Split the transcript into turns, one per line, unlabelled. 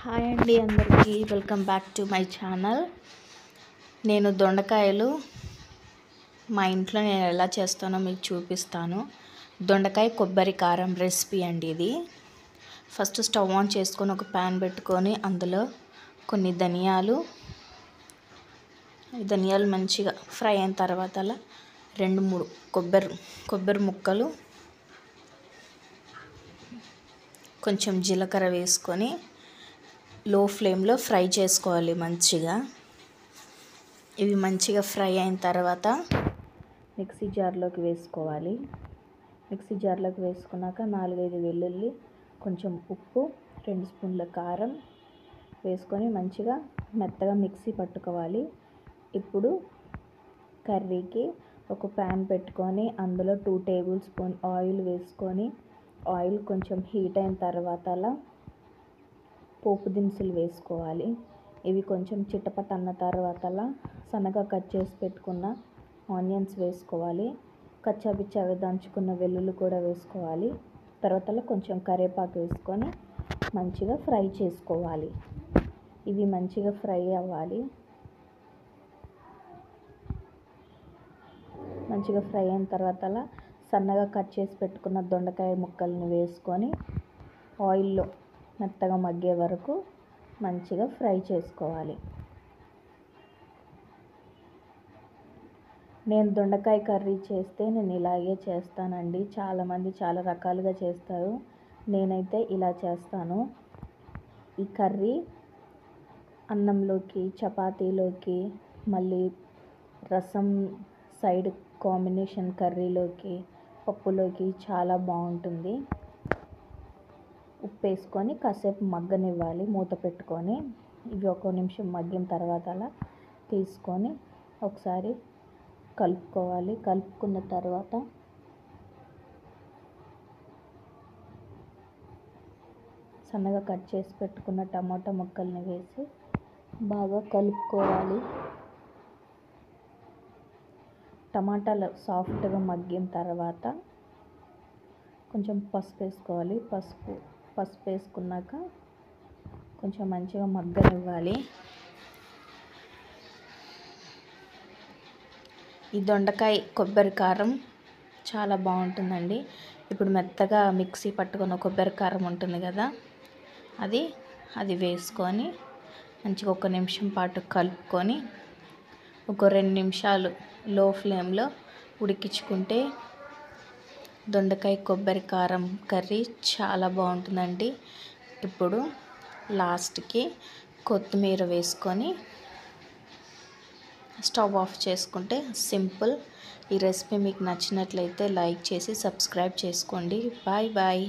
Hi అండి అందరికీ welcome back to my channel. నేను దొండకాయలు మా ఇంట్లో నేను ఎలా చేస్తానో మీకు చూపిస్తాను. దొండకాయ కొబ్బరి కారం రెసిపీ అండి ఇది. ఫస్ట్ స్టవ్ ఆన్ చేసుకొని ఒక ప్యాన్ పెట్టుకొని అందులో కొన్ని ధనియాలు మంచిగా ఫ్రై అయిన తర్వాత అలా 2-3 కొబ్బరి ముక్కలు, కొంచెం జీలకర్ర వేసుకొని లో ఫ్లేమ్లో ఫ్రై చేసుకోవాలి మంచిగా. ఇవి మంచిగా ఫ్రై అయిన తర్వాత మిక్సీ జార్లోకి వేసుకోవాలి. మిక్సీ జార్లోకి వేసుకున్నాక 4-5 వెల్లుల్లి, కొంచెం ఉప్పు, 2 స్పూన్ల కారం వేసుకొని మంచిగా మెత్తగా మిక్సీ పట్టుకోవాలి. ఇప్పుడు కర్రీకి ఒక ప్యాన్ పెట్టుకొని అందులో 2 టేబుల్ స్పూన్ ఆయిల్ వేసుకొని ఆయిల్ కొంచెం హీట్ అయిన తర్వాత అలా పోపు దినుసులు వేసుకోవాలి. ఇవి కొంచెం చిటపట అన్న తర్వాత అలా సన్నగా కట్ చేసి పెట్టుకున్న ఆనియన్స్ వేసుకోవాలి. కచ్చాపిచ్చాగా దంచుకున్న వెల్లుల్లి కూడా వేసుకోవాలి. తర్వాత అలా కొంచెం కరివేపాకు వేసుకొని మంచిగా ఫ్రై చేసుకోవాలి. ఇవి మంచిగా ఫ్రై అవ్వాలి. మంచిగా ఫ్రై అయిన తర్వాత అలా సన్నగా కట్ చేసి పెట్టుకున్న దొండకాయ ముక్కల్ని వేసుకొని ఆయిల్లో మెత్తగా మగ్గే వరకు మంచిగా ఫ్రై చేసుకోవాలి. నేను దొండకాయ కర్రీ చేస్తే నేను ఇలాగే చేస్తానండి. చాలామంది చాలా రకాలుగా చేస్తారు. నేనైతే ఇలా చేస్తాను. ఈ కర్రీ అన్నంలోకి, చపాతీలోకి, మళ్ళీ రసం సైడ్ కాంబినేషన్ కర్రీలోకి, పప్పులోకి చాలా బాగుంటుంది. ఉప్పు వేసుకొని కాసేపు మగ్గనివ్వాలి మూత పెట్టుకొని. ఇవి 1 నిమిషం మగ్గిన తర్వాత అలా తీసుకొని ఒకసారి కలుపుకోవాలి. కలుపుకున్న తర్వాత సన్నగా కట్ చేసి పెట్టుకున్న టమాటా ముక్కల్ని వేసి బాగా కలుపుకోవాలి. టమాటాలు సాఫ్ట్గా మగ్గిన తర్వాత కొంచెం పసుపు వేసుకోవాలి. పసుపు వేసుకున్నాక కొంచెం మంచిగా మగ్గనివ్వాలి. ఈ దొండకాయ కొబ్బరి కారం చాలా బాగుంటుందండి. ఇప్పుడు మెత్తగా మిక్సీ పట్టుకున్న కొబ్బరి కారం ఉంటుంది కదా, అది వేసుకొని మంచిగా 1 నిమిషం పాటు కలుపుకొని ఒక 2 నిమిషాలు లో ఫ్లేమ్లో ఉడికించుకుంటే దొండకాయ కొబ్బరి కారం కర్రీ చాలా బాగుంటుందండి. ఇప్పుడు లాస్ట్కి కొత్తిమీర వేసుకొని స్టవ్ ఆఫ్ చేసుకుంటే సింపుల్. ఈ రెసిపీ మీకు నచ్చినట్లయితే లైక్ చేసి సబ్స్క్రైబ్ చేసుకోండి. Bye bye.